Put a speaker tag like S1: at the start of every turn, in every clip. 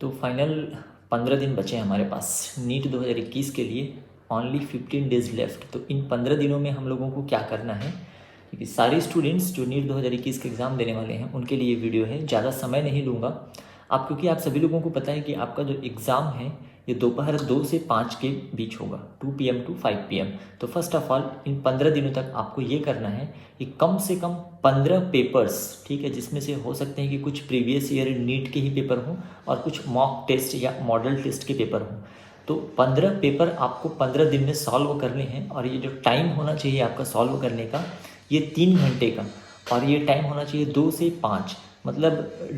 S1: तो फाइनल 15 दिन बचे हैं हमारे पास नीट 2021 के लिए। Only 15 days left. तो इन 15 दिनों में हम लोगों को क्या करना है, क्योंकि सारे स्टूडेंट्स जो नीट 2021 के एग्ज़ाम देने वाले हैं उनके लिए ये वीडियो है। ज़्यादा समय नहीं लूँगा क्योंकि आप सभी लोगों को पता है कि आपका जो एग्ज़ाम है ये दोपहर 2 से 5 के बीच होगा, 2 PM to 5 PM। तो फर्स्ट ऑफ ऑल इन 15 दिनों तक आपको ये करना है कि कम से कम 15 पेपर्स, ठीक है, जिसमें से हो सकते हैं कि कुछ प्रीवियस ईयर नीट के ही पेपर हों और कुछ मॉक टेस्ट या मॉडल टेस्ट के पेपर हों। तो 15 पेपर आपको 15 दिन में सॉल्व करने हैं और ये जो टाइम होना चाहिए आपका सॉल्व करने का ये 3 घंटे का, और ये टाइम होना चाहिए 2 से 5। मतलब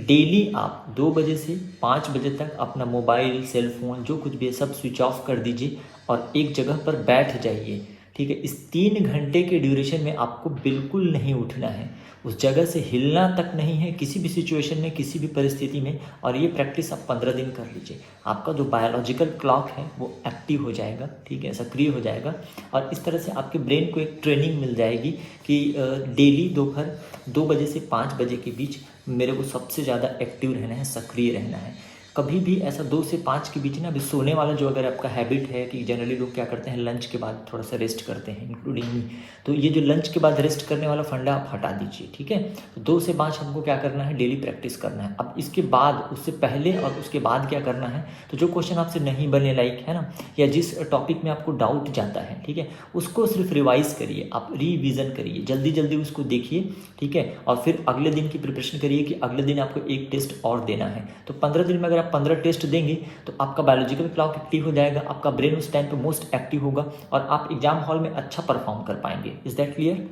S1: डेली आप 2 बजे से 5 बजे तक अपना मोबाइल, सेल फोन, जो कुछ भी है सब स्विच ऑफ कर दीजिए और एक जगह पर बैठ जाइए, ठीक है। इस 3 घंटे के ड्यूरेशन में आपको बिल्कुल नहीं उठना है, उस जगह से हिलना तक नहीं है, किसी भी सिचुएशन में, किसी भी परिस्थिति में। और ये प्रैक्टिस आप 15 दिन कर लीजिए। आपका जो बायोलॉजिकल क्लॉक है वो एक्टिव हो जाएगा, ठीक है, सक्रिय हो जाएगा। और इस तरह से आपके ब्रेन को एक ट्रेनिंग मिल जाएगी कि डेली दोपहर 2 बजे से 5 बजे के बीच मेरे को सबसे ज़्यादा एक्टिव रहना है, सक्रिय रहना है। कभी भी ऐसा 2 से 5 के बीच ना, अभी सोने वाला जो अगर आपका हैबिट है कि जनरली लोग क्या करते हैं लंच के बाद थोड़ा सा रेस्ट करते हैं, इंक्लूडिंग मी, तो ये जो लंच के बाद रेस्ट करने वाला फंडा आप हटा दीजिए, ठीक है। तो 2 से 5 हमको क्या करना है, डेली प्रैक्टिस करना है। अब इसके बाद, उससे पहले और उसके बाद क्या करना है, तो जो क्वेश्चन आपसे नहीं बने लाइक है ना, या जिस टॉपिक में आपको डाउट जाता है, ठीक है, उसको सिर्फ रिवाइज करिए, आप रिविज़न करिए, जल्दी जल्दी उसको देखिए, ठीक है। और फिर अगले दिन की प्रिपरेशन करिए कि अगले दिन आपको एक टेस्ट और देना है। तो 15 दिन में अगर आप 15 टेस्ट देंगे तो आपका बायोलॉजिकल क्लॉक एक्टिव हो जाएगा, आपका ब्रेन उस टाइम पे मोस्ट एक्टिव होगा और आप एग्जाम हॉल में अच्छा परफॉर्म कर पाएंगे। Is that clear?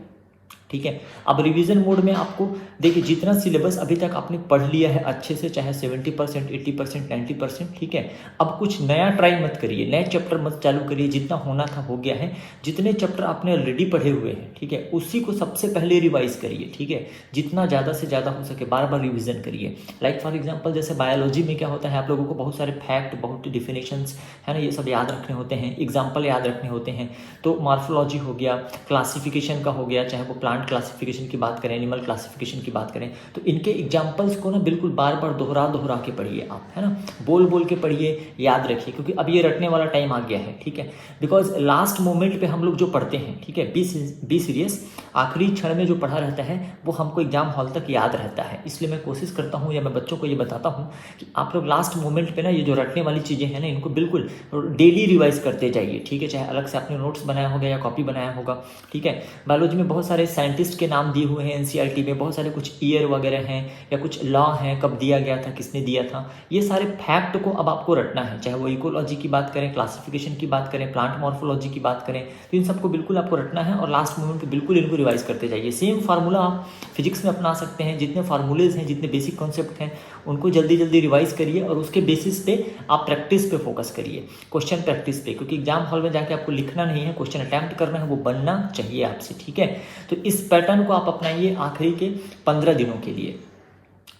S1: ठीक है। अब रिवीजन मोड में आपको देखिए, जितना सिलेबस अभी तक आपने पढ़ लिया है अच्छे से, चाहे 70%, 80%, 90%, ठीक है। अब कुछ नया ट्राई मत करिए, नए चैप्टर मत चालू करिए, जितना होना था हो गया है। जितने चैप्टर आपने ऑलरेडी पढ़े हुए हैं, ठीक है, उसी को सबसे पहले रिवाइज करिए, ठीक है। जितना ज़्यादा से ज़्यादा हो सके बार बार रिविजन करिए। लाइक फॉर एग्जाम्पल जैसे बायोलॉजी में क्या होता है, आप लोगों को बहुत सारे फैक्ट, बहुत डिफिनेशंस है ना, ये सब याद रखने होते हैं, एग्जाम्पल याद रखने होते हैं। तो मॉर्फोलॉजी हो गया, क्लासिफिकेशन का हो गया, चाहे वो प्लांट क्लासिफिकेशन की बात करें, एनिमल क्लासिफिकेशन की बात करें, तो इनके एग्जाम्पल्स को ना बिल्कुल बार बार दोहरा के पढ़िए आप, है ना, बोल के पढ़िए, याद रखिए, क्योंकि अब ये रटने वाला टाइम आ गया है, ठीक है। बिकॉज लास्ट मोमेंट पे हम लोग जो पढ़ते हैं, ठीक है, बी सीरियस, आखिरी क्षण में जो पढ़ा रहता है वो हमको एग्जाम हॉल तक याद रहता है। इसलिए मैं कोशिश करता हूँ या मैं बच्चों को ये बताता हूँ कि आप लोग लास्ट मोमेंट पे ना ये जो रटने वाली चीज़ें हैं ना, इनको बिल्कुल डेली रिवाइज करते जाइए, ठीक है। चाहे अलग से आपने नोट्स बनाया होगा या कॉपी बनाया होगा, ठीक है। बायोलॉजी में बहुत सारे साइंटिस्ट के नाम दिए हुए हैं, एनसीईआरटी में बहुत सारे कुछ ईयर वगैरह हैं या कुछ लॉ हैं, कब दिया गया था, किसने दिया था, ये सारे फैक्ट को अब आपको रटना है। चाहे वो इकोलॉजी की बात करें, क्लासिफिकेशन की बात करें, प्लांट मॉर्फोलॉजी की बात करें, तो इन सबको बिल्कुल आपको रटना है और लास्ट मोमेंट पे बिल्कुल इनको रिवाइज करते जाइए। सेम फार्मूला आप फिजिक्स में अपना सकते हैं, जितने फार्मूलेज हैं, जितने बेसिक कॉन्सेप्ट हैं, उनको जल्दी जल्दी रिवाइज करिए और उसके बेसिस पे आप प्रैक्टिस पे फोकस करिए, क्वेश्चन प्रैक्टिस पे, क्योंकि एग्जाम हॉल में जाके आपको लिखना नहीं है, क्वेश्चन अटैम्प्ट करना है, वो बनना चाहिए आपसे, ठीक है। तो इस पैटर्न को आप अपनाइए आखिरी के 15 दिनों के लिए,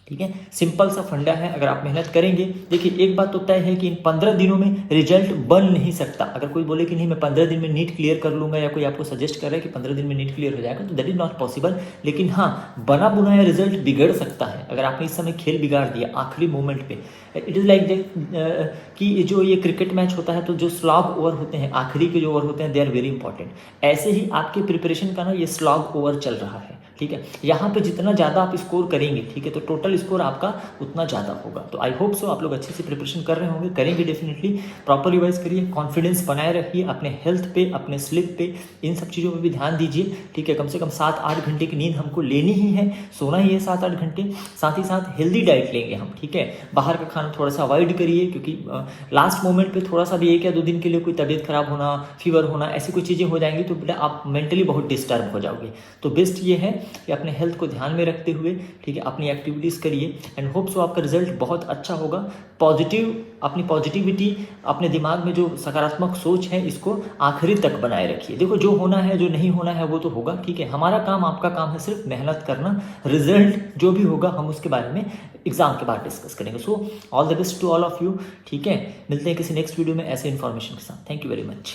S1: ठीक है। सिंपल सा फंडा है, अगर आप मेहनत करेंगे। देखिए एक बात तो तय है कि इन 15 दिनों में रिजल्ट बन नहीं सकता। अगर कोई बोले कि नहीं मैं 15 दिन में नीट क्लियर कर लूंगा, या कोई आपको सजेस्ट कर रहा है कि 15 दिन में नीट क्लियर हो जाएगा, तो दैट इज नॉट पॉसिबल। लेकिन हाँ, बना बुनाया रिजल्ट बिगड़ सकता है अगर आपने इस समय खेल बिगाड़ दिया आखिरी मोमेंट पे। इट इज़ लाइक कि जो ये क्रिकेट मैच होता है, तो जो स्लॉग ओवर होते हैं, आखिरी के जो ओवर होते हैं, दे आर वेरी इंपॉर्टेंट। ऐसे ही आपके प्रिपरेशन का ना ये स्लॉग ओवर चल रहा है, ठीक है। यहाँ पे जितना ज़्यादा आप स्कोर करेंगे, ठीक है, तो टोटल स्कोर आपका उतना ज़्यादा होगा। तो आई होप सो आप लोग अच्छे से प्रिपरेशन कर रहे होंगे, करेंगे डेफिनेटली। प्रॉपर रिवाइज करिए, कॉन्फिडेंस बनाए रखिए, अपने हेल्थ पे, अपने स्लिप पे, इन सब चीज़ों पे भी ध्यान दीजिए, ठीक है। कम से कम 7-8 घंटे की नींद हमको लेनी ही है, सोना ही है 7-8 घंटे। साथ ही साथ हेल्दी डाइट लेंगे हम, ठीक है। बाहर का खाना थोड़ा सा अवॉइड करिए, क्योंकि लास्ट मोमेंट पे थोड़ा सा भी 1 या 2 दिन के लिए कोई तबीयत खराब होना, फीवर होना, ऐसी कोई चीज़ें हो जाएंगी तो बेटा आप मेंटली बहुत डिस्टर्ब हो जाओगे। तो बेस्ट ये है कि अपने हेल्थ को ध्यान में रखते हुए, ठीक है, अपनी एक्टिविटीज़ करिए एंड होप सो आपका रिजल्ट बहुत अच्छा होगा। पॉजिटिव, अपनी पॉजिटिविटी, अपने दिमाग में जो सकारात्मक सोच है, इसको आखिरी तक बनाए रखिए। देखो जो होना है, जो नहीं होना है वो तो होगा, ठीक है। हमारा काम, आपका काम है सिर्फ मेहनत करना। रिजल्ट जो भी होगा हम उसके बारे में एग्जाम के बाद डिस्कस करेंगे। So all the best to all of you, ठीक है। मिलते हैं किसी नेक्स्ट वीडियो में ऐसे इन्फॉर्मेशन के साथ। Thank you very much.